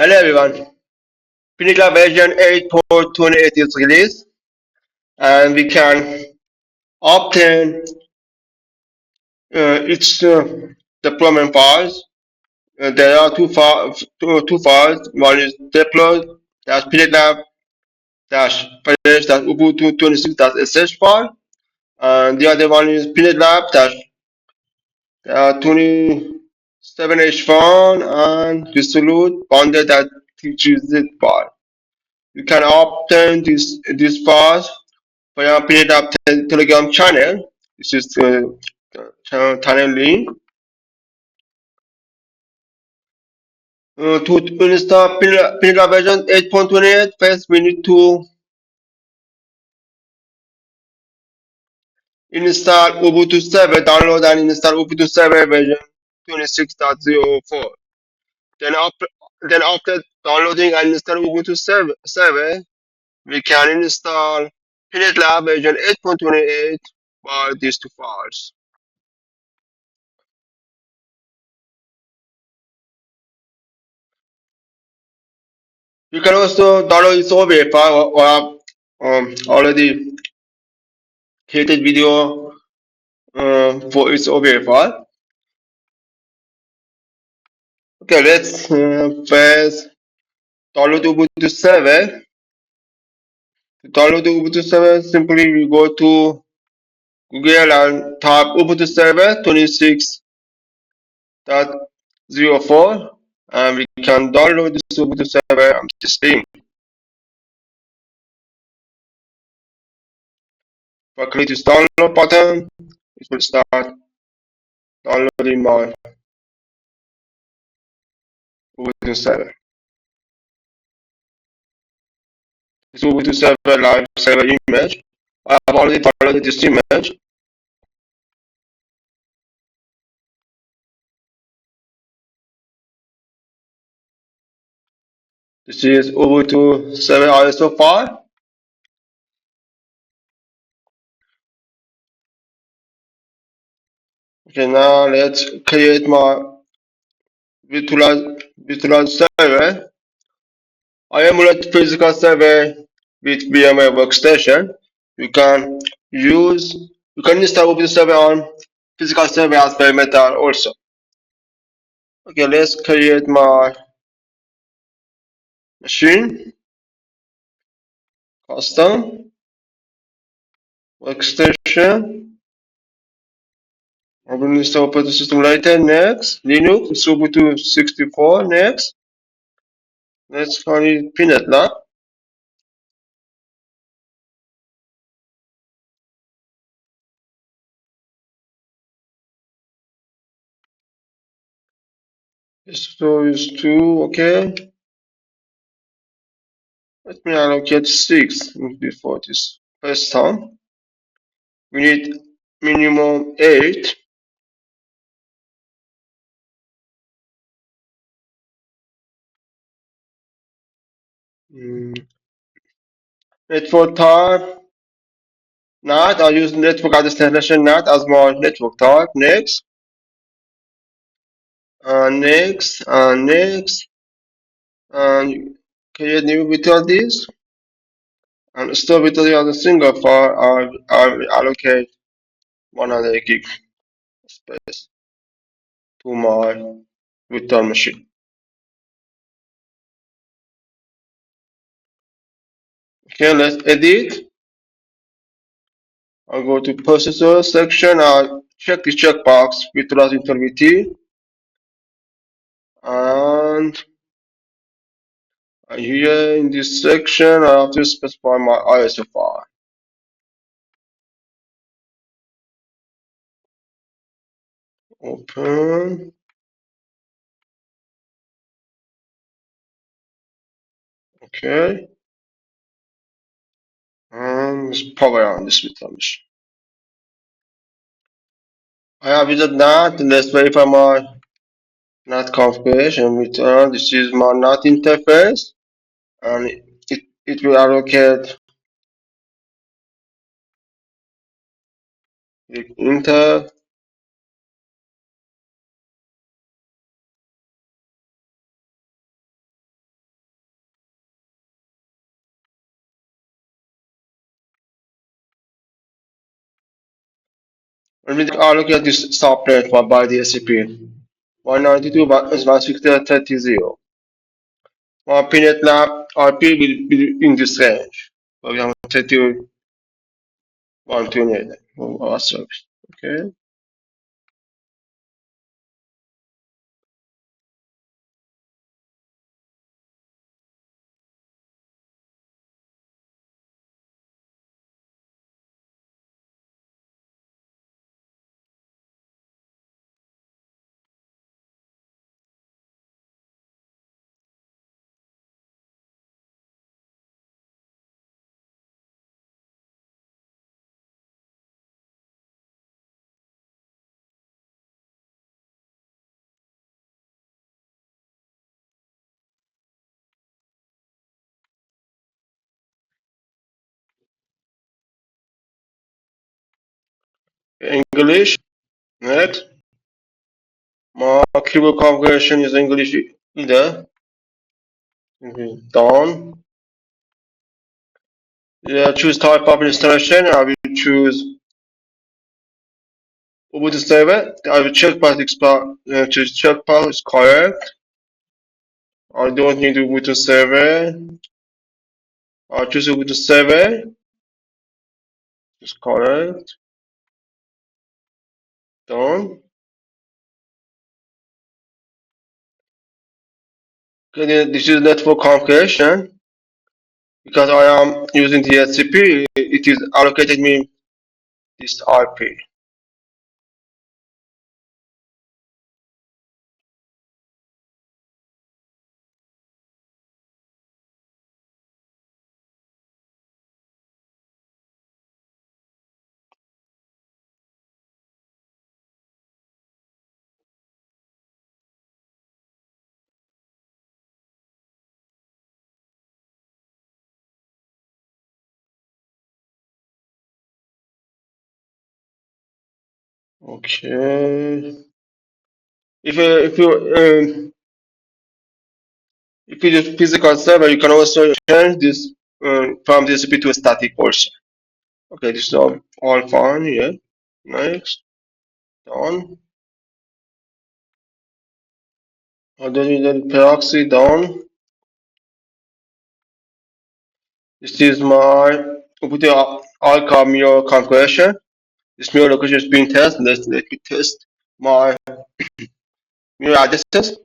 Hello everyone. PNETLab version 8.28 is released, and we can obtain its deployment files. There are two files. One is deploy PNETLab ubuntu 26 sh file, and the other one is PNETLab 27h file and resolute bundle teaches zip file. You can obtain this files via PNETLab Telegram channel. This is the channel link. To install PNETLab version 8.28, first we need to install Ubuntu server, download and install Ubuntu server version 26.04. Then after downloading and installing Ubuntu server, we can install PNETLab version 8.28 by these two files. You can also download its OBA file or already created video for its OBA file. Okay, let's first download Ubuntu server. To download the Ubuntu server, simply we go to Google and type Ubuntu server 26.04, and we can download this Ubuntu server on this link. If I click this download button, it will start downloading my Ubuntu server. This Ubuntu server live server image. I have already downloaded this image. This is Ubuntu server ISO file. Okay, now let's create my virtualized server. I emulate physical server with VMware Workstation. You can install Ubuntu server on physical server as bare metal also. Okay, let's create my machine, custom, workstation. I will install operating system later. Next, Linux, Ubuntu 64. Next, let's call it PNETLab. So is 2, okay. Let me allocate 6 before this first time. We need minimum 8. Network type, NAT. I use network address destination NAT as my network type. Next, next, and create new virtual disk and store virtual as a single file. I will allocate 100 gig space to my virtual machine. Okay, let's edit. I'll go to processor section. I'll check the checkbox virtualize integrity, and here in this section I have to specify my ISO file. Open. Okay. And let's power on this virtual machine. I have used NAT. Let's verify my NAT configuration. This is my NAT interface, and it will allocate enter. When we allocate this subnet by the SCP, 192.168.30. Our PNETLab IP will be in this range. So we have 3128 of our service. Okay. English. Next. My keyboard configuration is English either. Done. Yeah, choose type of installation. I will choose Ubuntu server. I will check check path is correct. I don't need Ubuntu server. I choose Ubuntu server. It's correct. Done. Okay, then this is network configuration. Because I am using the SCP, it is allocated me this IP. Okay. If you use physical server, you can also change this from the SCP to a static portion. Okay, this is all fine. Yeah. Next. Done. Other than proxy done. This is my Ubuntu all mirror configuration. This mirror location is being tested. Let me test my mirror addresses.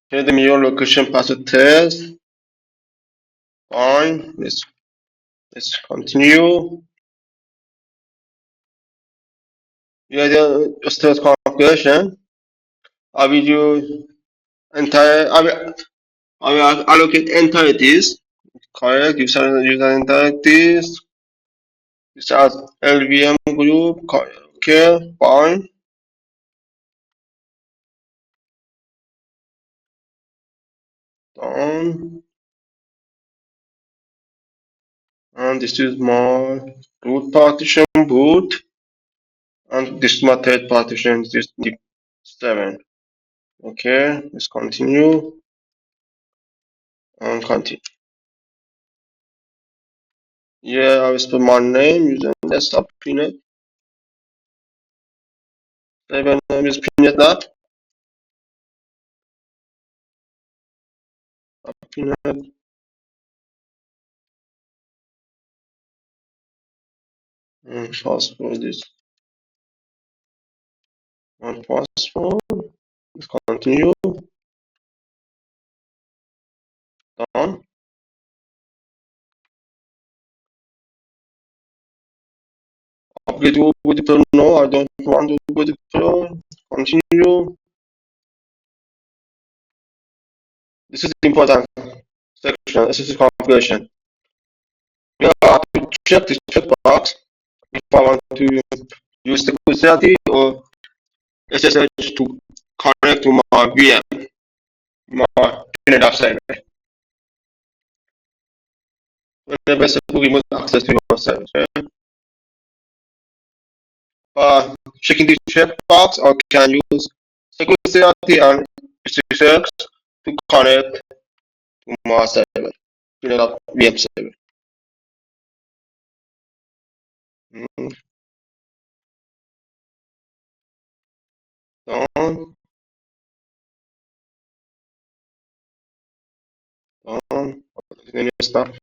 Here the mirror location password test. Fine. Let's continue. Yeah, the start configuration. I will use entire. I will allocate entities. Correct. User entities. This as LVM group. Okay. Fine. Done. And this is my root partition boot. And this is my third partition. This is the 7. Okay. Let's continue. And continue. Yeah, I will spell my name using desktop PNET. My name is PNETLab. PNET. And password is one password. Let's continue. Done. Upgrade to Ubuntu Pro. No, I don't want to Ubuntu Pro. Continue. This is the important section. SSH configuration. We have to check this checkbox if I want to use the security or SSH to connect to my VM, my PNETLab server. Whenever support remote access to your server. Checking this checkbox, or can use security and SSH to connect to my server, PNETLab VM server. Mm, Done, done. Then you start.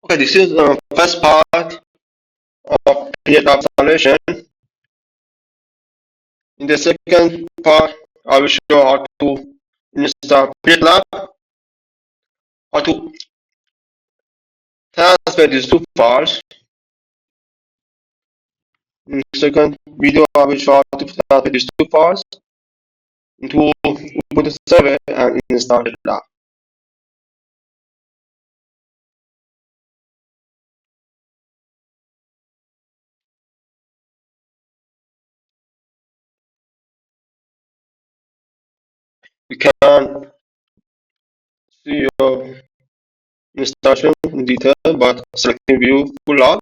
Okay, this is the first part of PNETLab installation. In the second part, I will show how to install PNETLab, how to transfer these two files. In the second video, I will show how to transfer these two files into Ubuntu server and install it now. You can see your installation in detail by selecting View Full Log.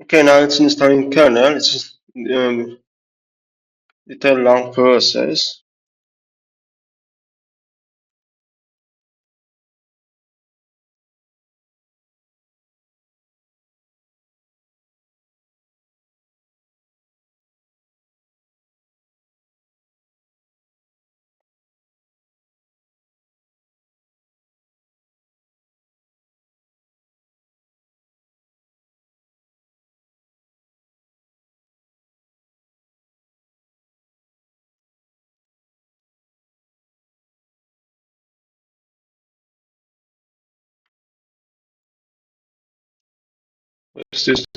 Okay, now it's installing kernel. It's little long process. It's just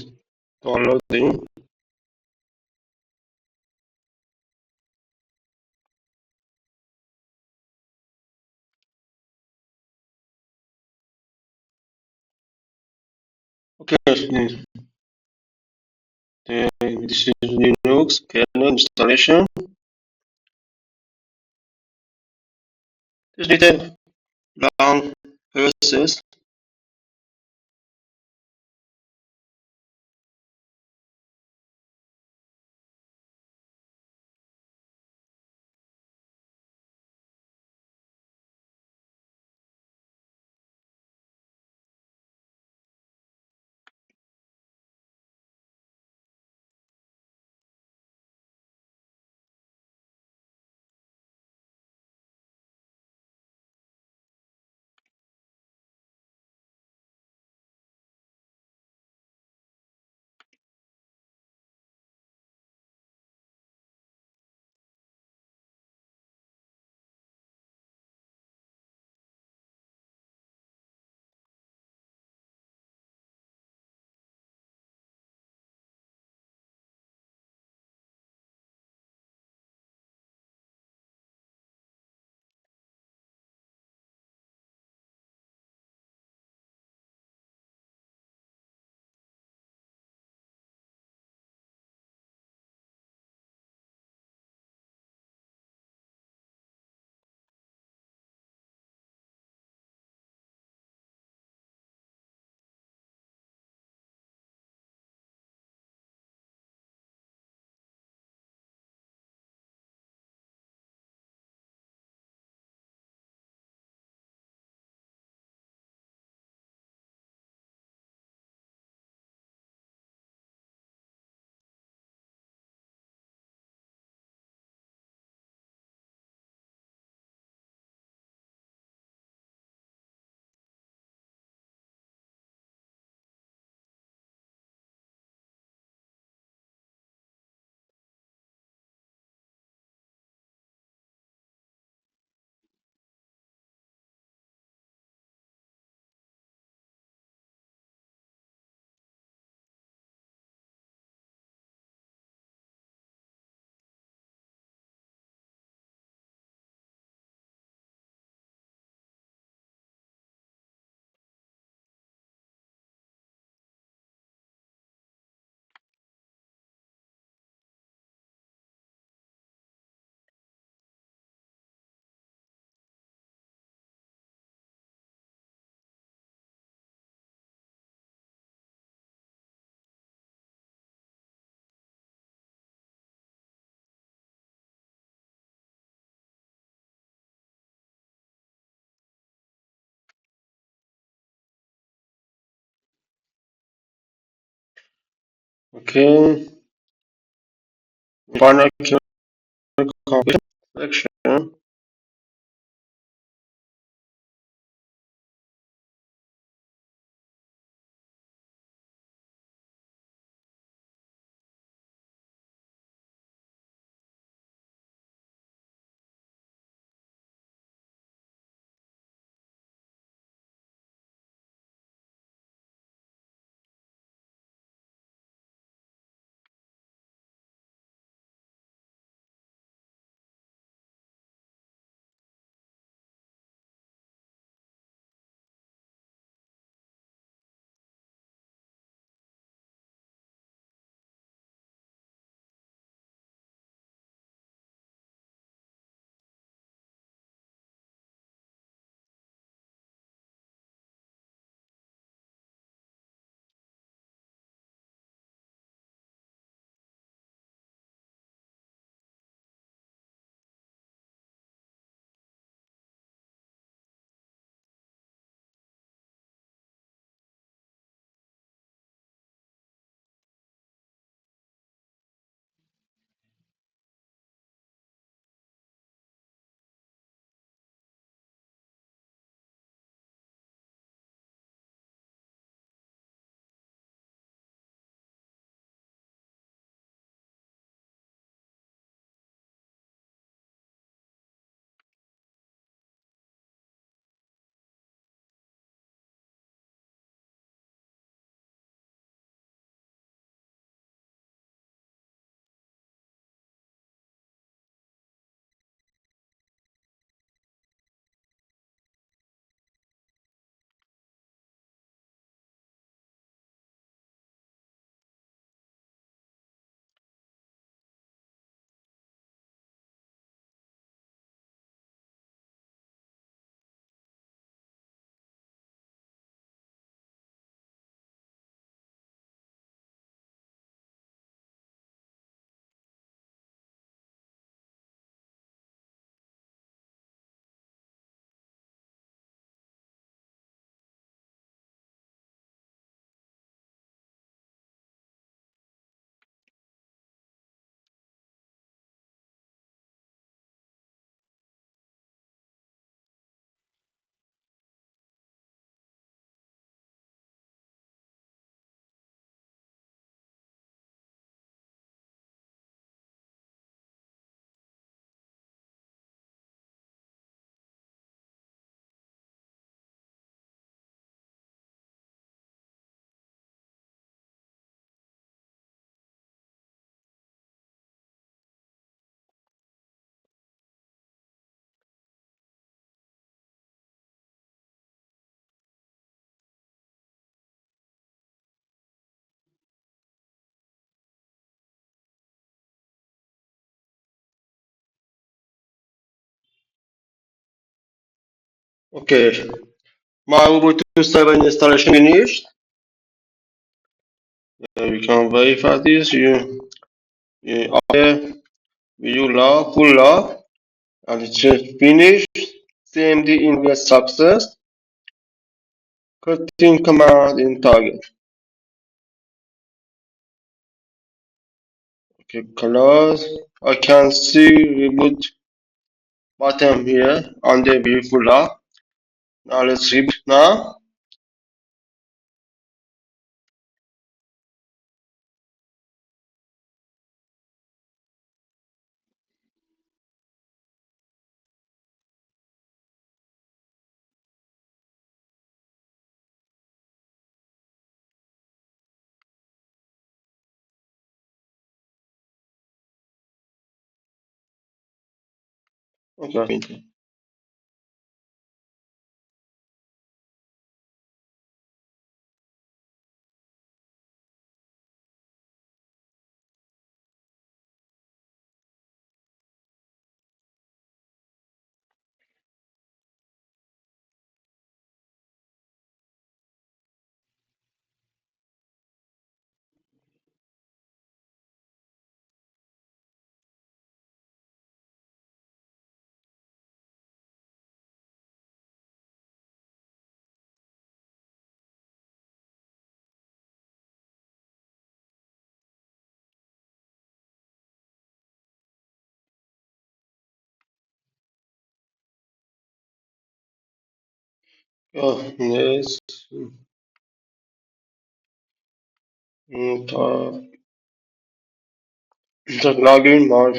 downloading. Okay, this is Linux kernel installation. This little long process. Okay, final completion section. Okay, my Ubuntu 7 installation finished. We can verify this. You you log, full log, and it's finished. CMD invest success. Cutting command in target. Okay, close. I can see reboot button here on the view full log. Now let's reboot now. Okay. Yes. Just login more.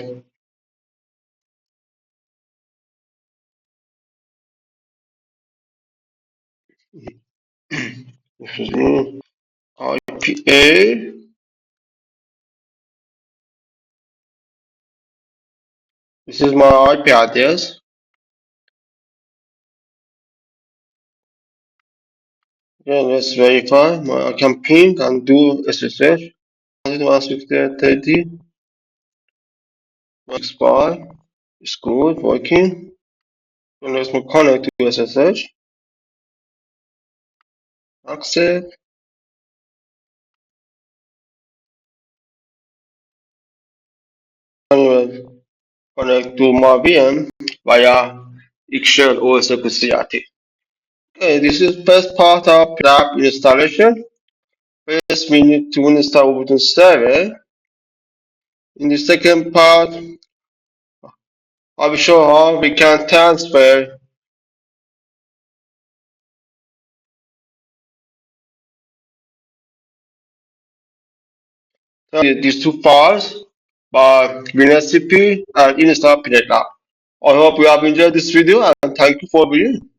Excuse me. IPA. This is my IP address. Okay, let's verify. I can ping and do SSH. 160 expire. It's good, working. And let's connect to SSH. Accept. And connect to my VM via Excel or CRT. Okay, this is first part of PNETLab installation. First, we need to install Ubuntu server. In the second part, I will show how we can transfer these two files by WinRecipe and install PNETLab. I hope you have enjoyed this video and thank you for viewing.